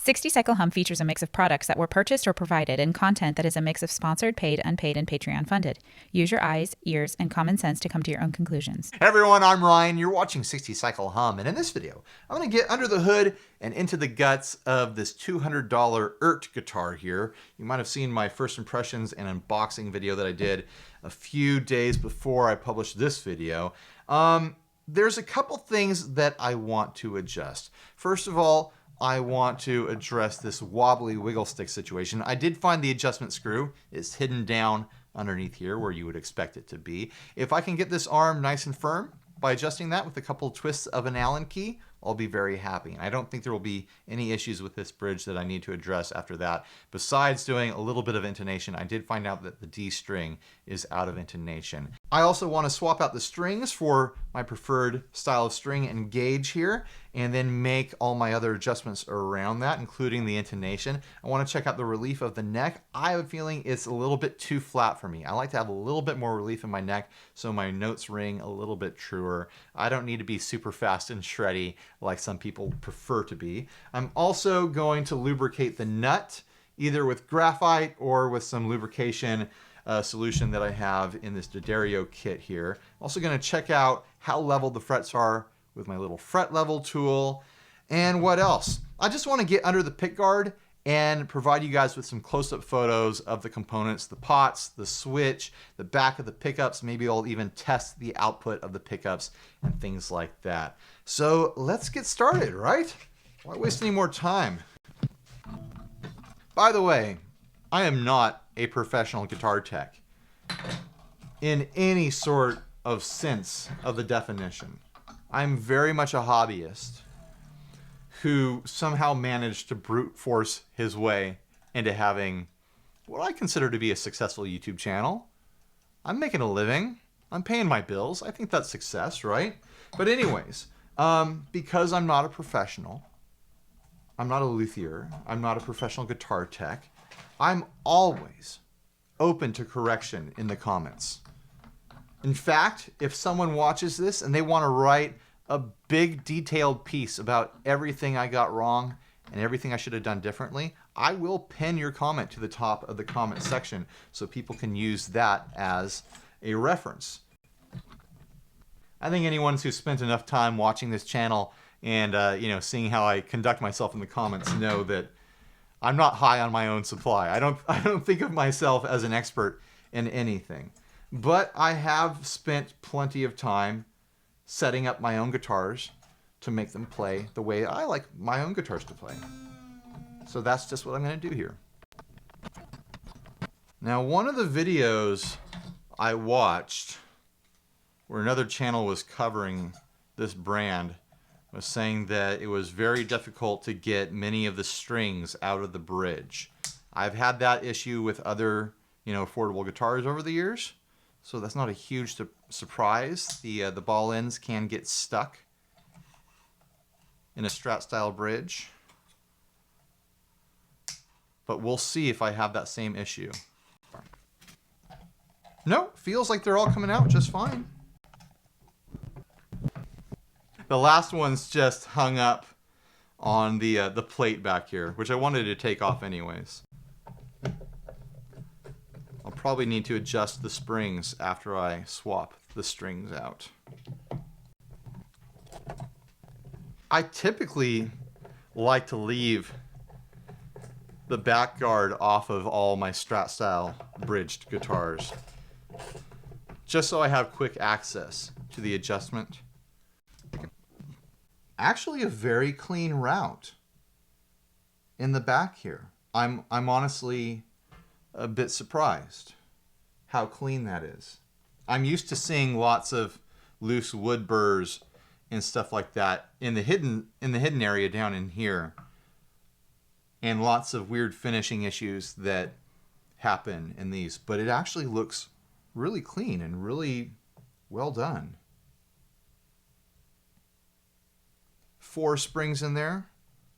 60 Cycle Hum features a mix of products that were purchased or provided and content that is a mix of sponsored, paid, unpaid, and Patreon funded. Use your eyes, ears, and common sense to come to your own conclusions. Hey everyone, I'm Ryan. You're watching 60 Cycle Hum, and in this video, I'm going to get under the hood and into the guts of this $200 Eart guitar here. You might have seen my first impressions and unboxing video that I did a few days before I published this video. There's a couple things that I want to adjust. First of all, I want to address this wobbly wiggle stick situation. I did find the adjustment screw. It's hidden down underneath here where you would expect it to be. If I can get this arm nice and firm by adjusting that with a couple twists of an Allen key, I'll be very happy. And I don't think there will be any issues with this bridge that I need to address after that. Besides doing a little bit of intonation, I did find out that the D string is out of intonation. I also want to swap out the strings for my preferred style of string and gauge here, and then make all my other adjustments around that, including the intonation. I want to check out the relief of the neck. I have a feeling it's a little bit too flat for me. I like to have a little bit more relief in my neck so my notes ring a little bit truer. I don't need to be super fast and shreddy like some people prefer to be. I'm also going to lubricate the nut, either with graphite or with some lubrication solution that I have in this D'Addario kit here. I'm also going to check out how level the frets are with my little fret level tool. And what else? I just want to get under the pickguard and provide you guys with some close-up photos of the components, the pots, the switch, the back of the pickups. Maybe I'll even test the output of the pickups and things like that. So let's get started, right? Why waste any more time? By the way, I am not a professional guitar tech in any sort of sense of the definition. I'm very much a hobbyist who somehow managed to brute force his way into having what I consider to be a successful YouTube channel. I'm making a living. I'm paying my bills. I think that's success, right? But anyways, because I'm not a professional, I'm not a luthier, I'm not a professional guitar tech, I'm always open to correction in the comments. In fact, if someone watches this and they want to write a big detailed piece about everything I got wrong and everything I should have done differently, I will pin your comment to the top of the comment section so people can use that as a reference. I think anyone who's spent enough time watching this channel and seeing how I conduct myself in the comments know that I'm not high on my own supply. I don't think of myself as an expert in anything. But I have spent plenty of time setting up my own guitars to make them play the way I like my own guitars to play. So that's just what I'm going to do here. Now, one of the videos I watched where another channel was covering this brand was saying that it was very difficult to get many of the strings out of the bridge. I've had that issue with other, affordable guitars over the years, so that's not a huge surprise. The ball ends can get stuck in a Strat style bridge, but we'll see if I have that same issue. No, feels like they're all coming out just fine. The last one's just hung up on the plate back here, which I wanted to take off anyways. I'll probably need to adjust the springs after I swap the strings out. I typically like to leave the back guard off of all my Strat style bridged guitars, just so I have quick access to the adjustment. Actually a very clean route in the back here. I'm honestly a bit surprised how clean that is. I'm used to seeing lots of loose wood burrs and stuff like that in the hidden area down in here, and lots of weird finishing issues that happen in these, but it actually looks really clean and really well done. 4 springs in there,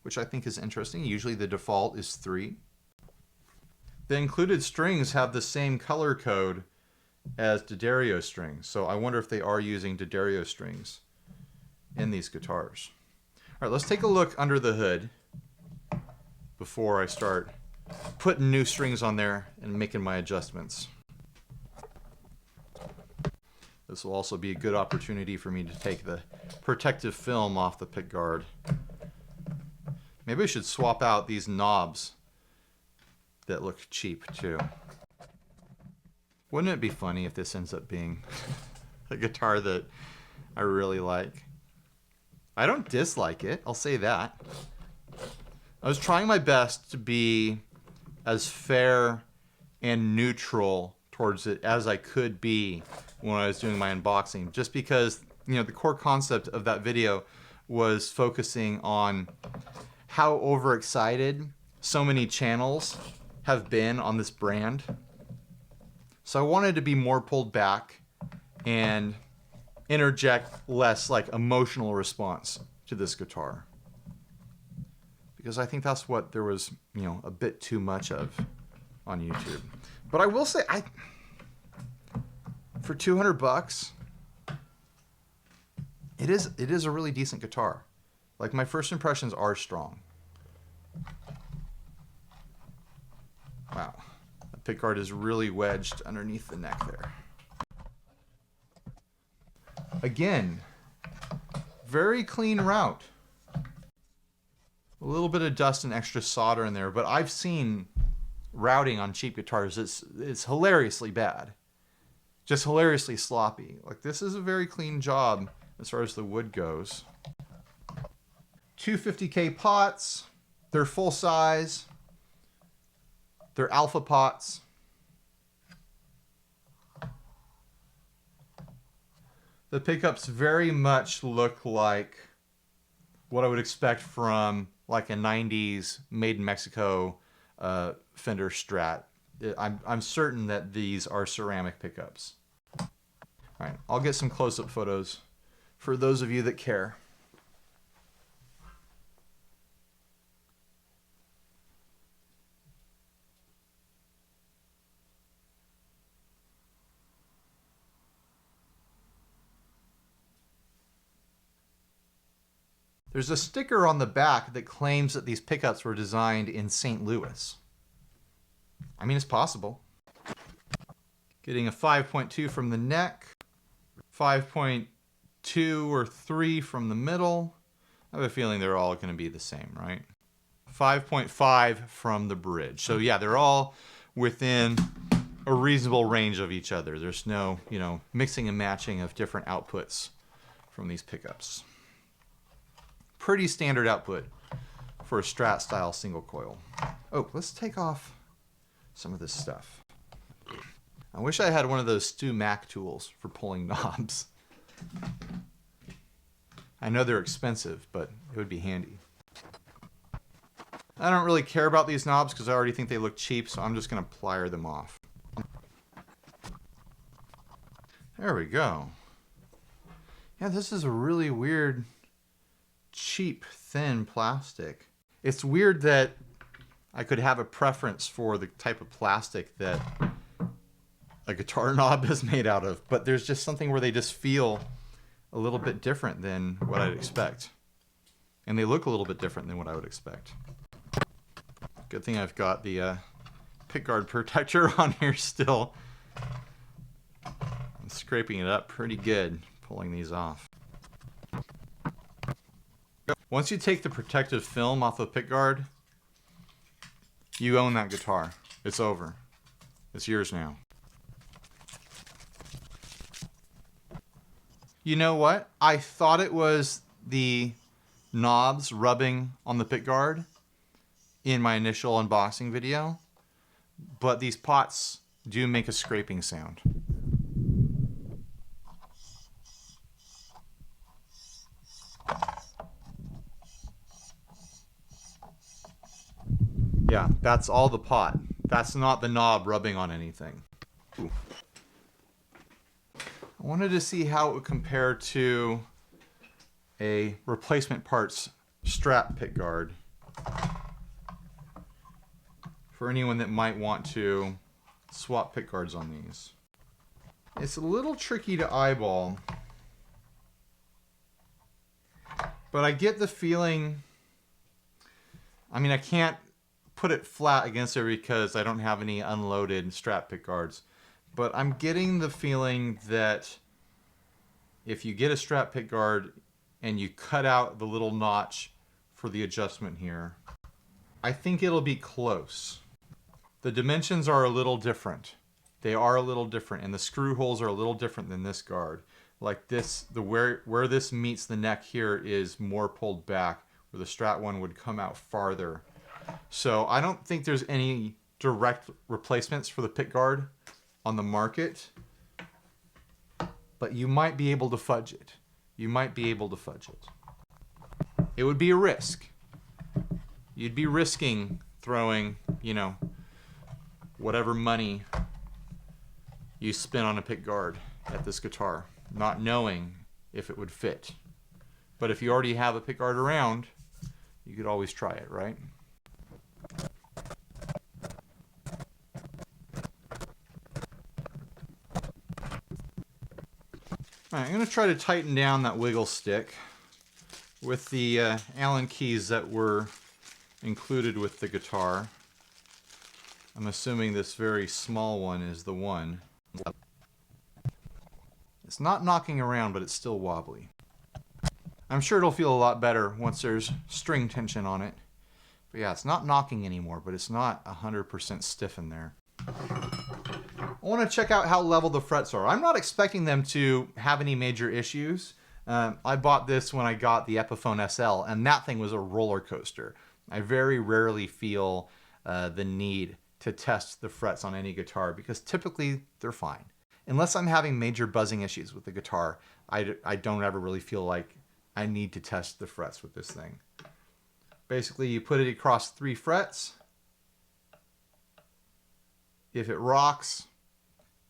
which I think is interesting. Usually the default is 3. The included strings have the same color code as D'Addario strings, so I wonder if they are using D'Addario strings in these guitars. All right, let's take a look under the hood before I start putting new strings on there and making my adjustments. This will also be a good opportunity for me to take the protective film off the pickguard. Maybe I should swap out these knobs that look cheap too. Wouldn't it be funny if this ends up being a guitar that I really like? I don't dislike it, I'll say that. I was trying my best to be as fair and neutral towards it as I could be when I was doing my unboxing, just because, you know, the core concept of that video was focusing on how overexcited so many channels have been on this brand. So I wanted to be more pulled back and interject less like emotional response to this guitar, because I think that's what there was, you know, a bit too much of on YouTube. But I will say, for $200, it is a really decent guitar. Like, my first impressions are strong. Wow, the pickguard is really wedged underneath the neck there. Again, very clean route. A little bit of dust and extra solder in there, but I've seen routing on cheap guitars. It's hilariously bad. Just hilariously sloppy. Like, this is a very clean job as far as the wood goes. 250K pots. They're full size. They're alpha pots. The pickups very much look like what I would expect from like a 90s made in Mexico Fender Strat. I'm certain that these are ceramic pickups. All right, I'll get some close-up photos for those of you that care. There's a sticker on the back that claims that these pickups were designed in St. Louis. I mean, it's possible. Getting a 5.2 from the neck, 5.2 or 3 from the middle. I have a feeling they're all going to be the same, right? 5.5 from the bridge. So yeah, they're all within a reasonable range of each other. There's no, you know, mixing and matching of different outputs from these pickups. Pretty standard output for a Strat style single coil. Oh, let's take off some of this stuff. I wish I had one of those Stu Mac tools for pulling knobs. I know they're expensive, but it would be handy. I don't really care about these knobs because I already think they look cheap, so I'm just going to plier them off. There we go. Yeah, this is a really weird, cheap, thin plastic. It's weird that I could have a preference for the type of plastic that a guitar knob is made out of, but there's just something where they just feel a little bit different than what I'd expect. And they look a little bit different than what I would expect. Good thing I've got the pickguard protector on here still. I'm scraping it up pretty good, pulling these off. Once you take the protective film off the pickguard, you own that guitar. It's over. It's yours now. You know what? I thought it was the knobs rubbing on the pickguard in my initial unboxing video, but these pots do make a scraping sound. Yeah, that's all the pot. That's not the knob rubbing on anything. Ooh. I wanted to see how it would compare to a replacement parts Strat pickguard for anyone that might want to swap pickguards on these. It's a little tricky to eyeball, but I get the feeling, I mean, I can't put it flat against there because I don't have any unloaded strap pickguards. But I'm getting the feeling that if you get a strap pickguard and you cut out the little notch for the adjustment here, I think it'll be close. The dimensions are a little different. They are a little different, and the screw holes are a little different than this guard. Like this, where this meets the neck here is more pulled back, where the strap one would come out farther. So I don't think there's any direct replacements for the pickguard on the market, but you might be able to fudge it. You might be able to fudge it. It would be a risk. You'd be risking throwing, you know, whatever money you spend on a pickguard at this guitar, not knowing if it would fit. But if you already have a pickguard around, you could always try it, right? All right, I'm going to try to tighten down that wiggle stick with the Allen keys that were included with the guitar. I'm assuming this very small one is the one. It's not knocking around, but it's still wobbly. I'm sure it'll feel a lot better once there's string tension on it. But yeah, it's not knocking anymore, but it's not 100% stiff in there. I want to check out how level the frets are. I'm not expecting them to have any major issues. I bought this when I got the Epiphone SL, and that thing was a roller coaster. I very rarely feel the need to test the frets on any guitar because typically they're fine. Unless I'm having major buzzing issues with the guitar, I don't ever really feel like I need to test the frets with this thing. Basically, you put it across 3 frets. If it rocks,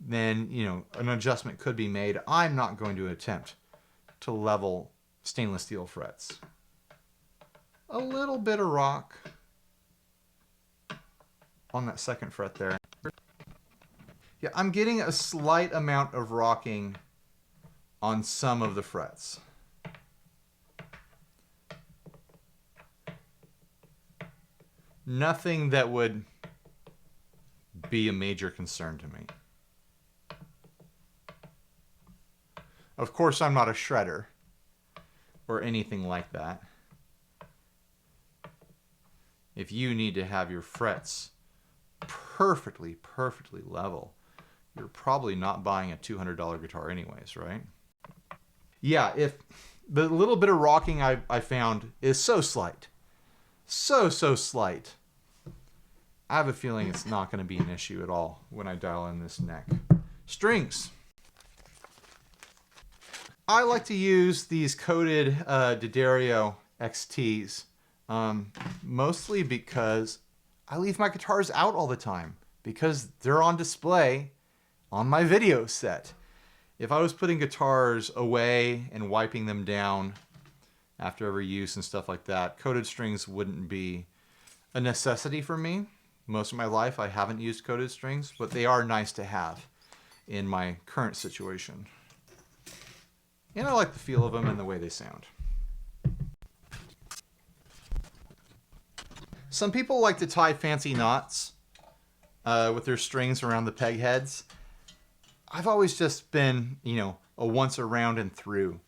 then, you know, an adjustment could be made. I'm not going to attempt to level stainless steel frets. A little bit of rock on that 2nd fret there. Yeah, I'm getting a slight amount of rocking on some of the frets. Nothing that would be a major concern to me. Of course, I'm not a shredder or anything like that. If you need to have your frets perfectly level, you're probably not buying a $200 guitar anyways, right? Yeah, if the little bit of rocking I found is so slight, so slight, I have a feeling it's not going to be an issue at all when I dial in this neck. Strings. I like to use these coated D'Addario XTs, mostly because I leave my guitars out all the time because they're on display on my video set. If I was putting guitars away and wiping them down after every use and stuff like that, coated strings wouldn't be a necessity for me. Most of my life I haven't used coated strings, but they are nice to have in my current situation. And I like the feel of them and the way they sound. Some people like to tie fancy knots with their strings around the peg heads. I've always just been, you know, a once around and through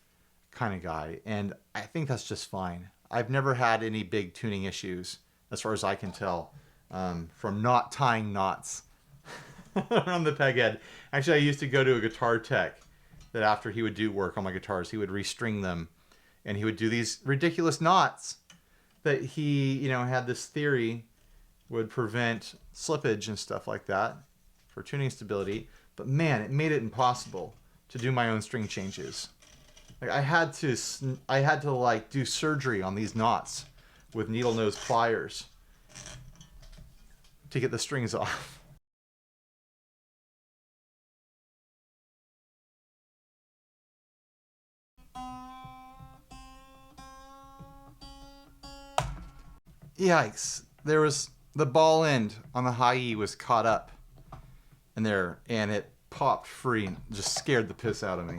kind of guy, and I think that's just fine. I've never had any big tuning issues, as far as I can tell, from not tying knots around the peg head. Actually, I used to go to a guitar tech that after he would do work on my guitars, he would restring them, and he would do these ridiculous knots that he, you know, had this theory would prevent slippage and stuff like that for tuning stability. But man, it made it impossible to do my own string changes. Like I had to like do surgery on these knots with needle nose pliers to get the strings off. Yikes. There was the ball end on the high E was caught up in there and it popped free and just scared the piss out of me.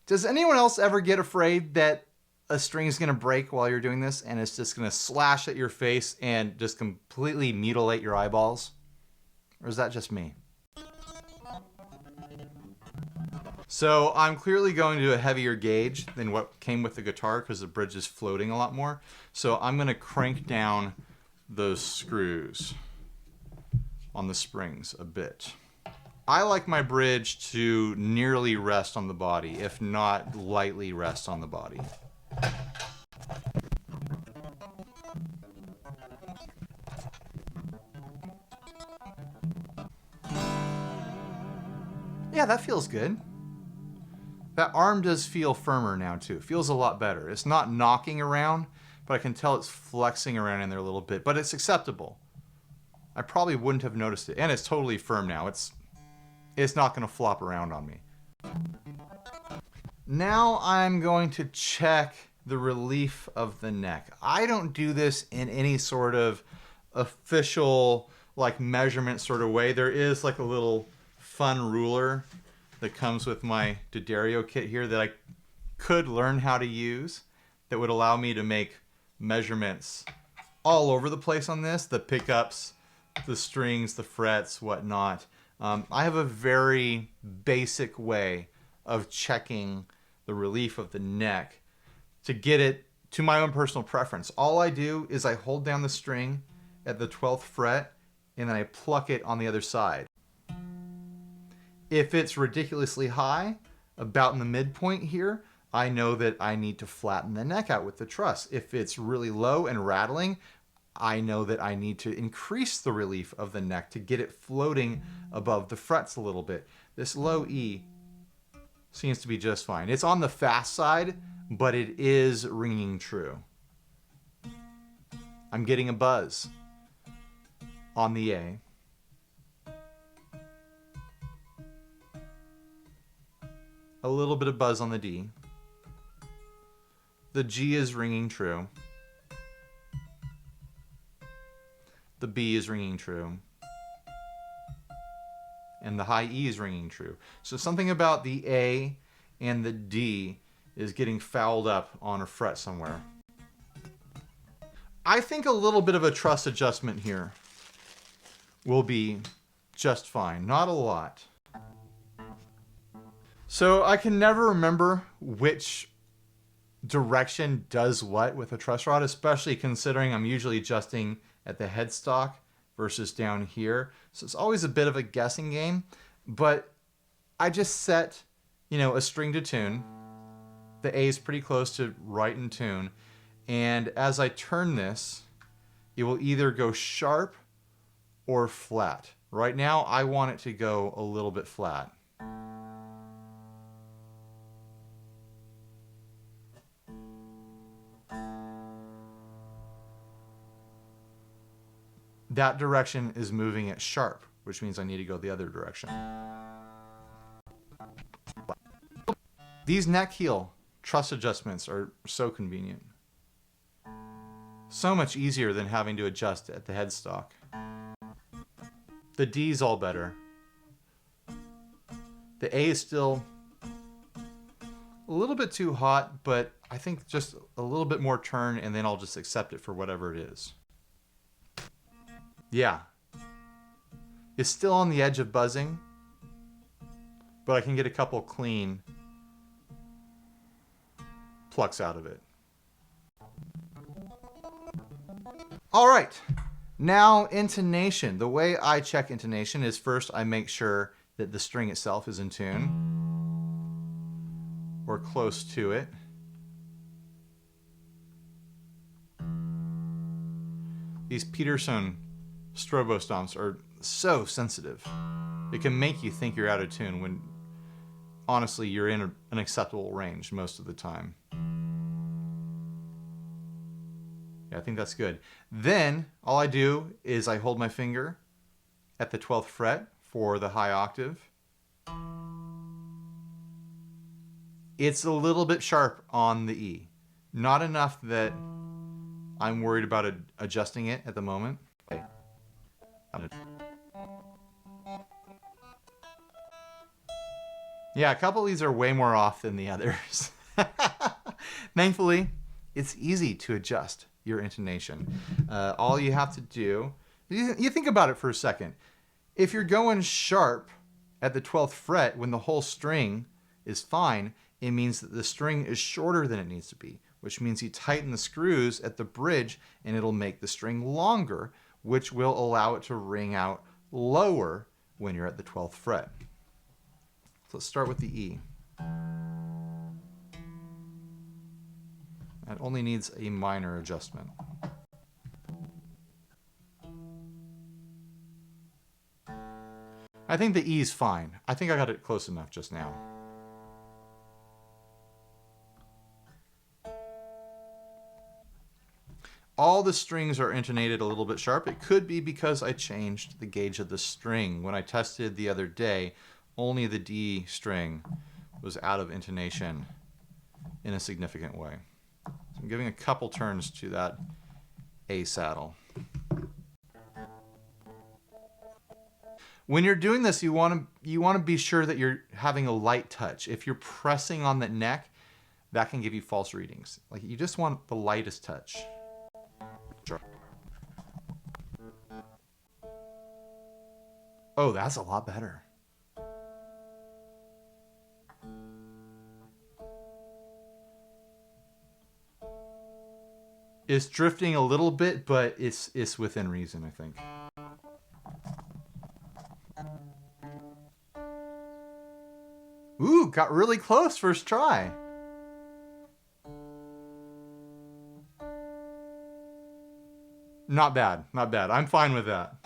Does anyone else ever get afraid that a string is going to break while you're doing this and it's just going to slash at your face and just completely mutilate your eyeballs? Or is that just me? So I'm clearly going to a heavier gauge than what came with the guitar because the bridge is floating a lot more. So I'm going to crank down those screws on the springs a bit. I like my bridge to nearly rest on the body, if not lightly rest on the body. Yeah, that feels good. That arm does feel firmer now too. It feels a lot better. It's not knocking around, but I can tell it's flexing around in there a little bit, but it's acceptable. I probably wouldn't have noticed it. And it's totally firm now. It's not going to flop around on me. Now I'm going to check the relief of the neck. I don't do this in any sort of official like measurement sort of way. There is like a little fun ruler that comes with my D'Addario kit here that I could learn how to use that would allow me to make measurements all over the place on this, the pickups, the strings, the frets, whatnot. I have a very basic way of checking the relief of the neck to get it to my own personal preference. All I do is I hold down the string at the 12th fret and then I pluck it on the other side. If it's ridiculously high, about in the midpoint here, I know that I need to flatten the neck out with the truss. If it's really low and rattling, I know that I need to increase the relief of the neck to get it floating above the frets a little bit. This low E seems to be just fine. It's on the fast side, but it is ringing true. I'm getting a buzz on the A. A little bit of buzz on the D. The G is ringing true. The B is ringing true. And the high E is ringing true. So something about the A and the D is getting fouled up on a fret somewhere. I think a little bit of a truss adjustment here will be just fine. Not a lot. So I can never remember which direction does what with a truss rod, especially considering I'm usually adjusting at the headstock versus down here. So it's always a bit of a guessing game, but I just set, a string to tune. The A is pretty close to right in tune. And as I turn this, it will either go sharp or flat. Right now, I want it to go a little bit flat. That direction is moving it sharp, which means I need to go the other direction. These neck heel truss adjustments are so convenient. So much easier than having to adjust at the headstock. The D's all better. The A is still a little bit too hot, but I think just a little bit more turn and then I'll just accept it for whatever it is. Yeah. It's still on the edge of buzzing, but I can get a couple clean plucks out of it. All right. Now, intonation. The way I check intonation is first I make sure that the string itself is in tune or close to it. These Peterson strobo stomps are so sensitive. It can make you think you're out of tune when honestly you're in an acceptable range most of the time. Yeah, I think that's good. Then all I do is I hold my finger at the 12th fret for the high octave. It's a little bit sharp on the E. Not enough that I'm worried about adjusting it at the moment. Okay. Yeah, a couple of these are way more off than the others. Thankfully, It's easy to adjust your intonation. All you have to do, you think about it for a second. If you're going sharp at the 12th fret when the whole string is fine, it means that the string is shorter than it needs to be, which means you tighten the screws at the bridge and it'll make the string longer, which will allow it to ring out lower when you're at the 12th fret. So let's start with the E. That only needs a minor adjustment. I think the E is fine. I think I got it close enough just now. All the strings are intonated a little bit sharp. It could be because I changed the gauge of the string. When I tested the other day, only the D string was out of intonation in a significant way. So I'm giving a couple turns to that A saddle. When you're doing this, you want to be sure that you're having a light touch. If you're pressing on the neck, that can give you false readings. Like, you just want the lightest touch. Sure. Oh, that's a lot better. It's drifting a little bit, but it's within reason, I think. Ooh, got really close first try. Not bad, not bad. I'm fine with that.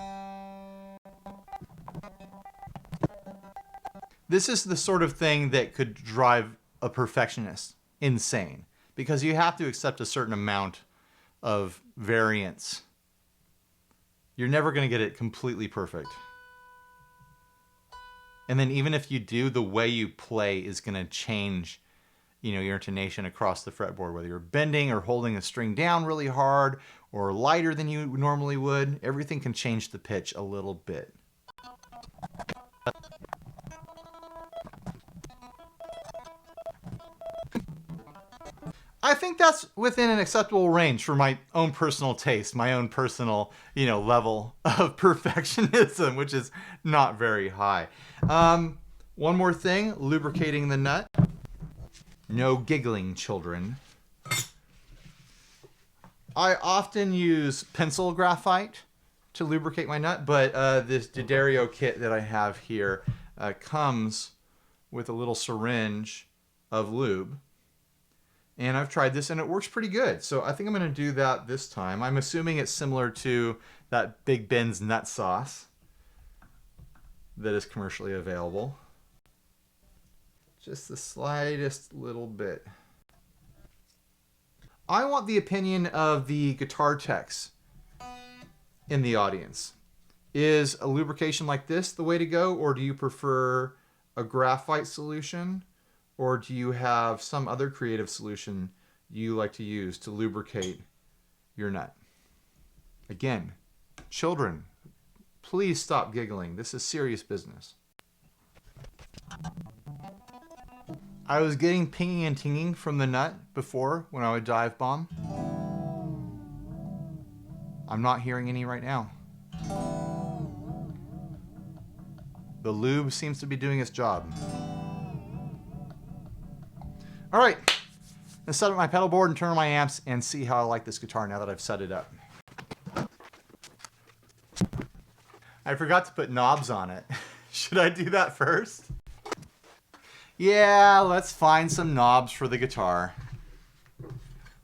This is the sort of thing that could drive a perfectionist insane, because you have to accept a certain amount of variance. You're never going to get it completely perfect. And then even if you do, the way you play is going to change, your intonation across the fretboard, whether you're bending or holding a string down really hard or lighter than you normally would. Everything can change the pitch a little bit. I think that's within an acceptable range for my own personal taste, my own personal, level of perfectionism, which is not very high. One more thing, lubricating the nut. No giggling, children. I often use pencil graphite to lubricate my nut, but this D'Addario kit that I have here comes with a little syringe of lube. And I've tried this and it works pretty good. So I think I'm going to do that this time. I'm assuming it's similar to that Big Ben's nut sauce that is commercially available. Just the slightest little bit. I want the opinion of the guitar techs in the audience. Is a lubrication like this the way to go, or do you prefer a graphite solution? Or do you have some other creative solution you like to use to lubricate your nut? Again, children, please stop giggling. This is serious business. I was getting pinging and tinging from the nut before when I would dive bomb. I'm not hearing any right now. The lube seems to be doing its job. All right, let's set up my pedal board and turn on my amps and see how I like this guitar now that I've set it up. I forgot to put knobs on it. Should I do that first? Yeah, let's find some knobs for the guitar.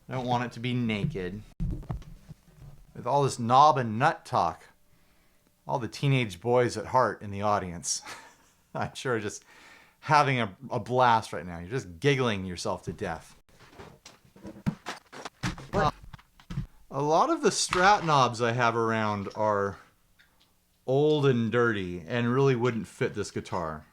I don't want it to be naked. With all this knob and nut talk, all the teenage boys at heart in the audience, I'm sure just having a blast right now. You're just giggling yourself to death. A lot of the Strat knobs I have around are old and dirty and really wouldn't fit this guitar.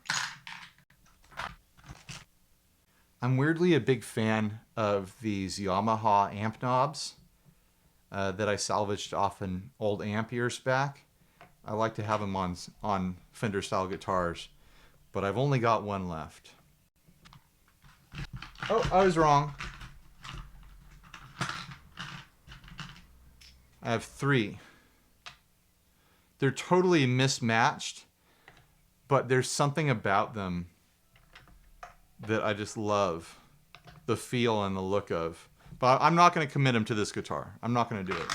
I'm weirdly a big fan of these Yamaha amp knobs that I salvaged off an old amp years back. I like to have them on Fender style guitars, but I've only got one left. Oh, I was wrong. I have 3. They're totally mismatched, but there's something about them that I just love. The feel and the look of. But I'm not going to commit them to this guitar. I'm not going to do it.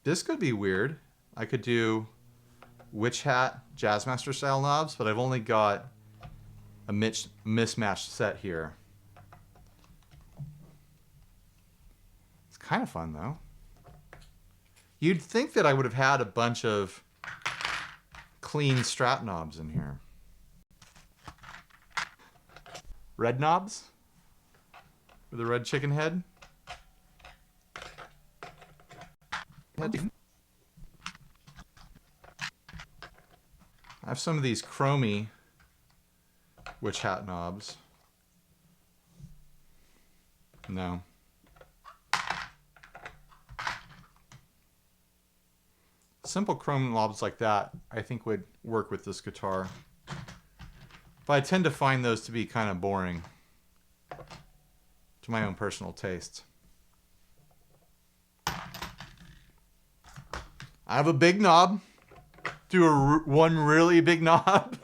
This could be weird. I could do Witch Hat Jazzmaster style knobs, but I've only got a mismatched set here. It's kind of fun though. You'd think that I would have had a bunch of clean Strat knobs in here. Red knobs with a red chicken head. I have some of these chromy Witch Hat knobs. No. Simple chrome knobs like that I think would work with this guitar. But I tend to find those to be kind of boring to my own personal taste. I have a big knob. Do one really big knob.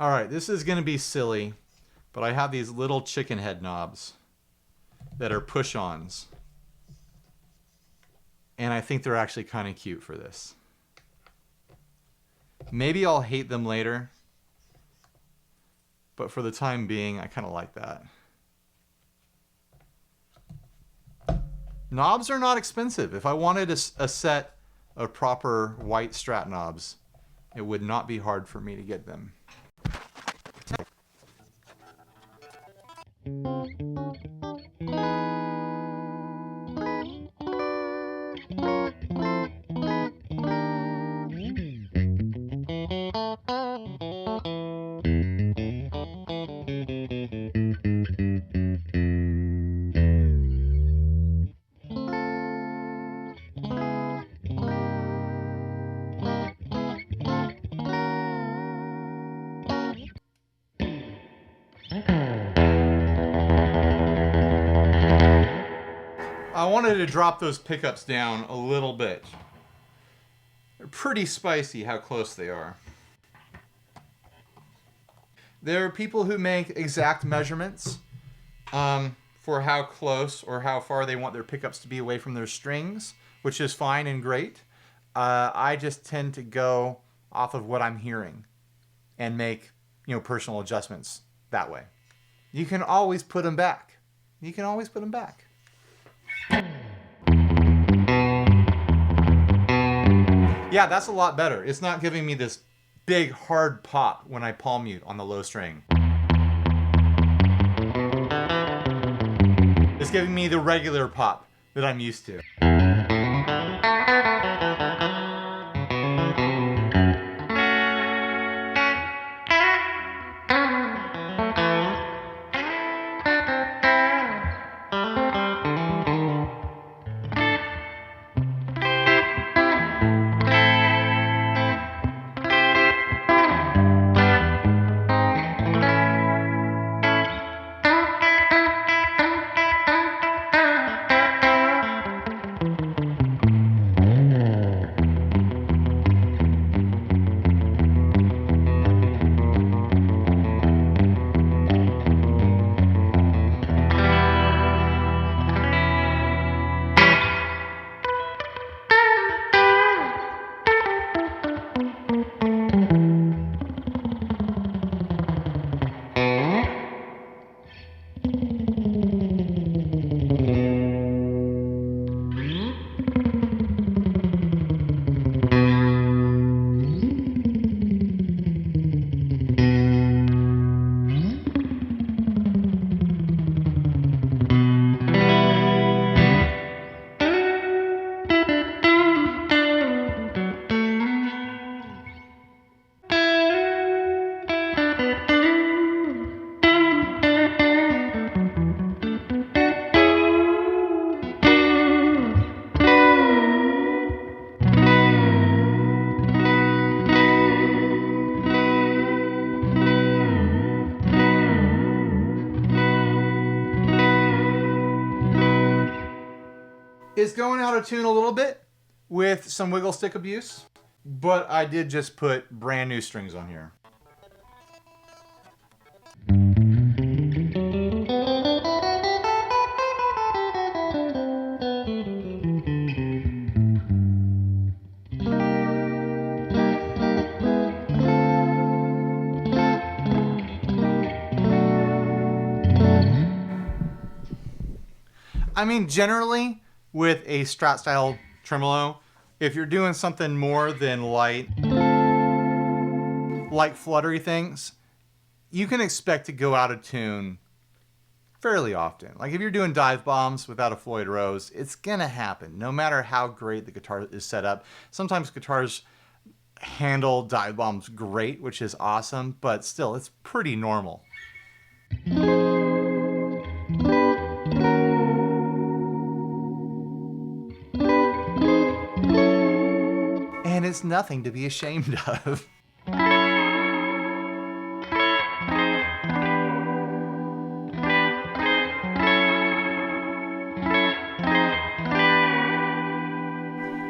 All right, this is going to be silly, but I have these little chicken head knobs that are push-ons. And I think they're actually kind of cute for this. Maybe I'll hate them later, but for the time being, I kind of like that. Knobs are not expensive. If I wanted a set of proper white Strat knobs, it would not be hard for me to get them. I wanted to drop those pickups down a little bit. They're pretty spicy how close they are. There are people who make exact measurements for how close or how far they want their pickups to be away from their strings, which is fine and great. I just tend to go off of what I'm hearing and make, personal adjustments that way. You can always put them back. You can always put them back. Yeah, that's a lot better. It's not giving me this big hard pop when I palm mute on the low string. It's giving me the regular pop that I'm used to. It's going out of tune a little bit with some wiggle stick abuse, but I did just put brand new strings on here. I mean, generally, with a Strat style tremolo, if you're doing something more than light fluttery things, you can expect to go out of tune fairly often. Like if you're doing dive bombs without a Floyd Rose, it's gonna happen, no matter how great the guitar is set up. Sometimes guitars handle dive bombs great, which is awesome, but still, it's pretty normal. And it's nothing to be ashamed of.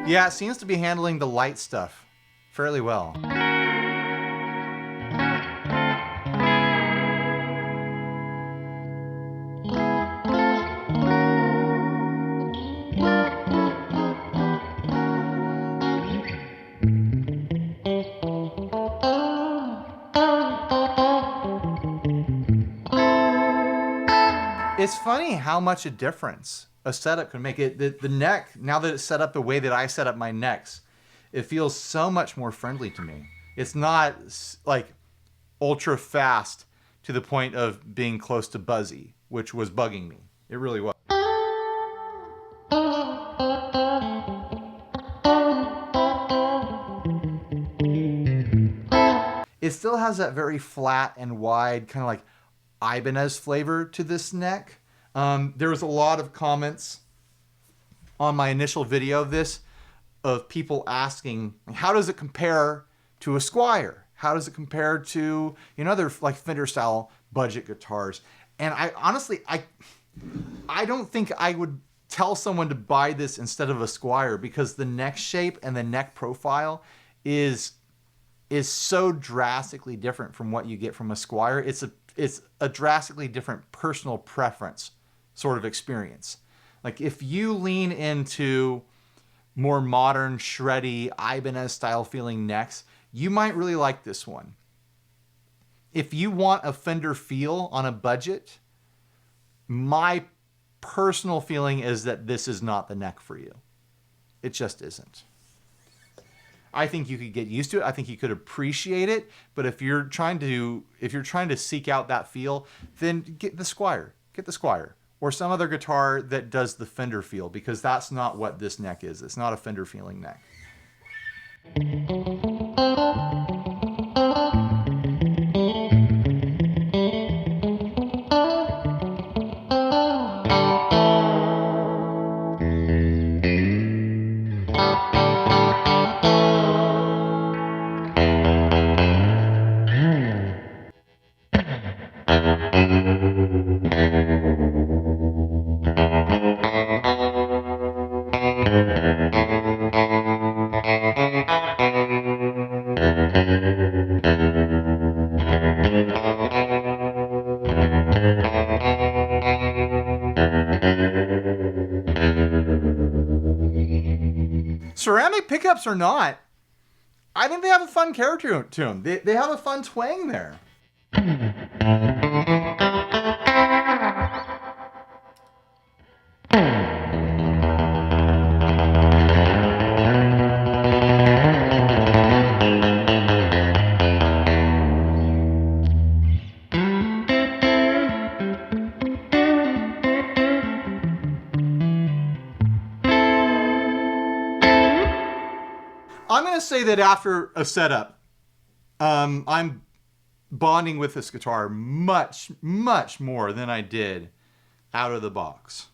Yeah, it seems to be handling the light stuff fairly well. It's funny how much a difference a setup can make. The neck, now that it's set up the way that I set up my necks, it feels so much more friendly to me. It's not like ultra fast to the point of being close to buzzy, which was bugging me. It really was. It still has that very flat and wide kind of like Ibanez flavor to this neck. There was a lot of comments on my initial video of this of people asking, how does it compare to a Squier? How does it compare to, you know, other like Fender style budget guitars? And I honestly, I don't think I would tell someone to buy this instead of a Squier, because the neck shape and the neck profile is so drastically different from what you get from a Squier. It's a drastically different personal preference sort of experience. Like if you lean into more modern, shreddy, Ibanez style feeling necks, you might really like this one. If you want a Fender feel on a budget, my personal feeling is that this is not the neck for you. It just isn't. I think you could get used to it. I think you could appreciate it. But if you're trying to seek out that feel, then get the Squier. Get the Squier. Or some other guitar that does the Fender feel, because that's not what this neck is. It's not a Fender feeling neck. Ceramic pickups or not, I think they have a fun character to them. They have a fun twang there. I'm going to say that after a setup, I'm bonding with this guitar much, much more than I did out of the box.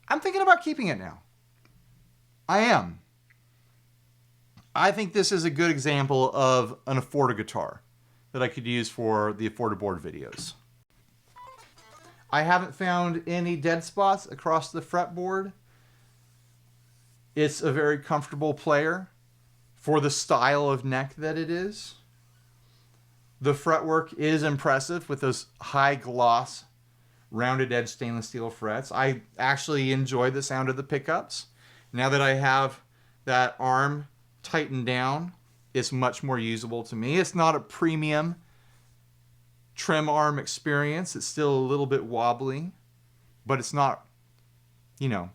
I'm thinking about keeping it now. I am. I think this is a good example of an afforder guitar that I could use for the afforded board videos. I haven't found any dead spots across the fretboard. It's a very comfortable player for the style of neck that it is. The fretwork is impressive with those high gloss, rounded edge stainless steel frets. I actually enjoy the sound of the pickups. Now that I have that arm tightened down, it's much more usable to me. It's not a premium trim arm experience. It's still a little bit wobbly, but it's not, you know,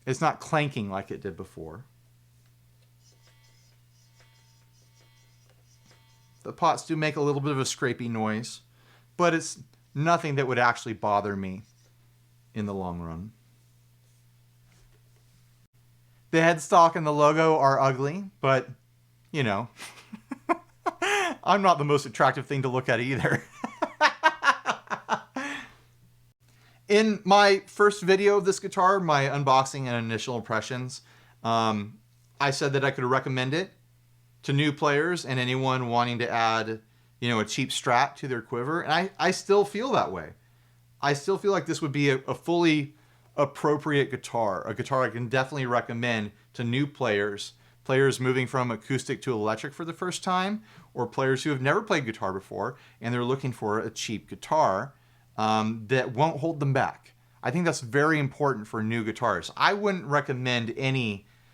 it's not clanking like it did before. The pots do make a little bit of a scrapey noise, but it's nothing that would actually bother me in the long run. The headstock and the logo are ugly, but, you know, I'm not the most attractive thing to look at either. In my first video of this guitar, my unboxing and initial impressions, I said that I could recommend it to new players and anyone wanting to add, you know, a cheap Strat to their quiver. And I still feel that way. I still feel like this would be a fully appropriate guitar, a guitar I can definitely recommend to new players, players moving from acoustic to electric for the first time, or players who have never played guitar before and they're looking for a cheap guitar that won't hold them back. I think that's very important for new guitars. I wouldn't recommend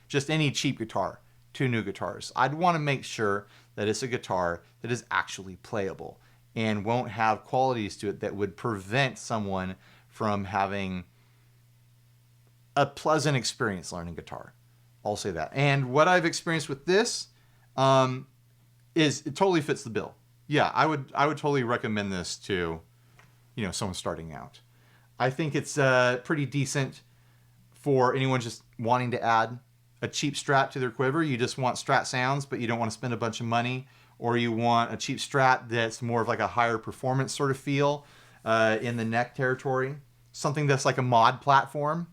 just any cheap guitar to new guitars. I'd want to make sure that it's a guitar that is actually playable and won't have qualities to it that would prevent someone from having a pleasant experience learning guitar. I'll say that. And what I've experienced with this is it totally fits the bill. Yeah, I would totally recommend this to, you know, someone starting out. I think it's pretty decent for anyone just wanting to add a cheap Strat to their quiver. You just want Strat sounds, but you don't want to spend a bunch of money, or you want a cheap Strat that's more of like a higher performance sort of feel in the neck territory. Something that's like a mod platform.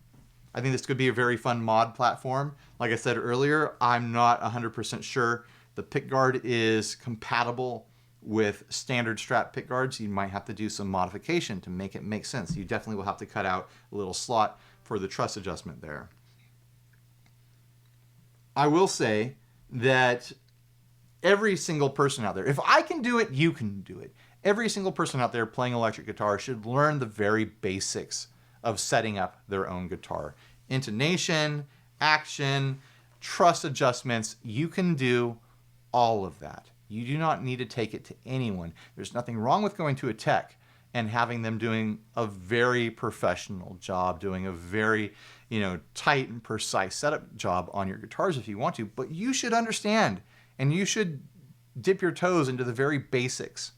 I think this could be a very fun mod platform. Like I said earlier, I'm not 100% sure the Pickguard is compatible with standard Strat pickguards. You might have to do some modification to make it make sense. You definitely will have to cut out a little slot for the truss adjustment there. I will say that every single person out there, if I can do it, you can do it. Every single person out there playing electric guitar should learn the very basics of setting up their own guitar. Intonation, action, truss adjustments, you can do all of that. You do not need to take it to anyone. There's nothing wrong with going to a tech and having them doing a very professional job, doing a very, you know, tight and precise setup job on your guitars if you want to, but you should understand and you should dip your toes into the very basics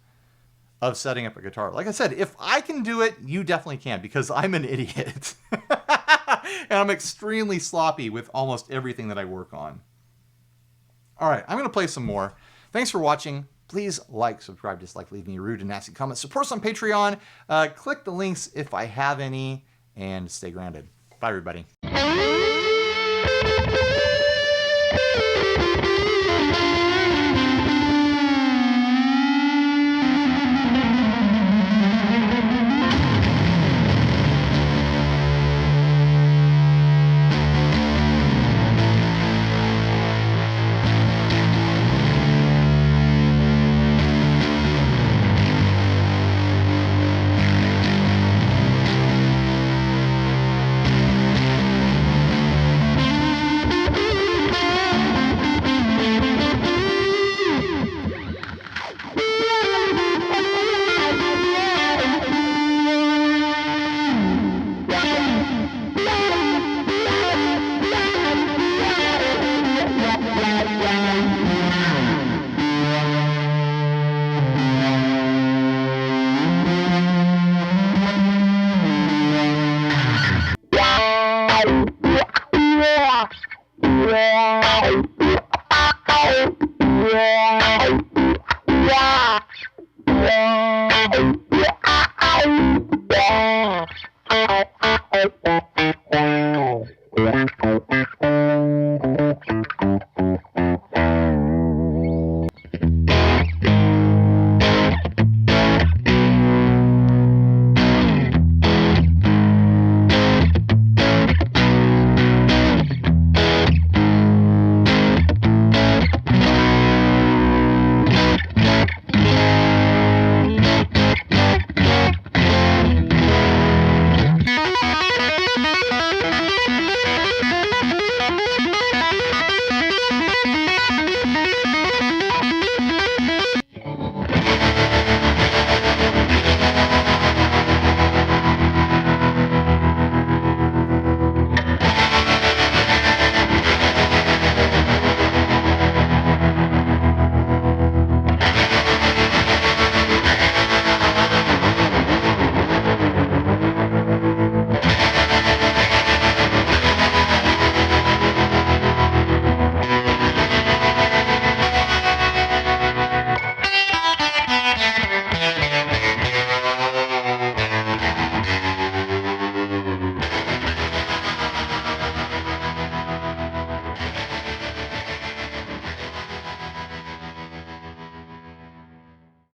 of setting up a guitar. Like I said, if I can do it, you definitely can, because I'm an idiot. And I'm extremely sloppy with almost everything that I work on. All right, I'm going to play some more. Thanks for watching. Please like, subscribe, dislike, leave me a rude and nasty comment. Support us on Patreon. Click the links if I have any, and stay grounded. Bye, everybody.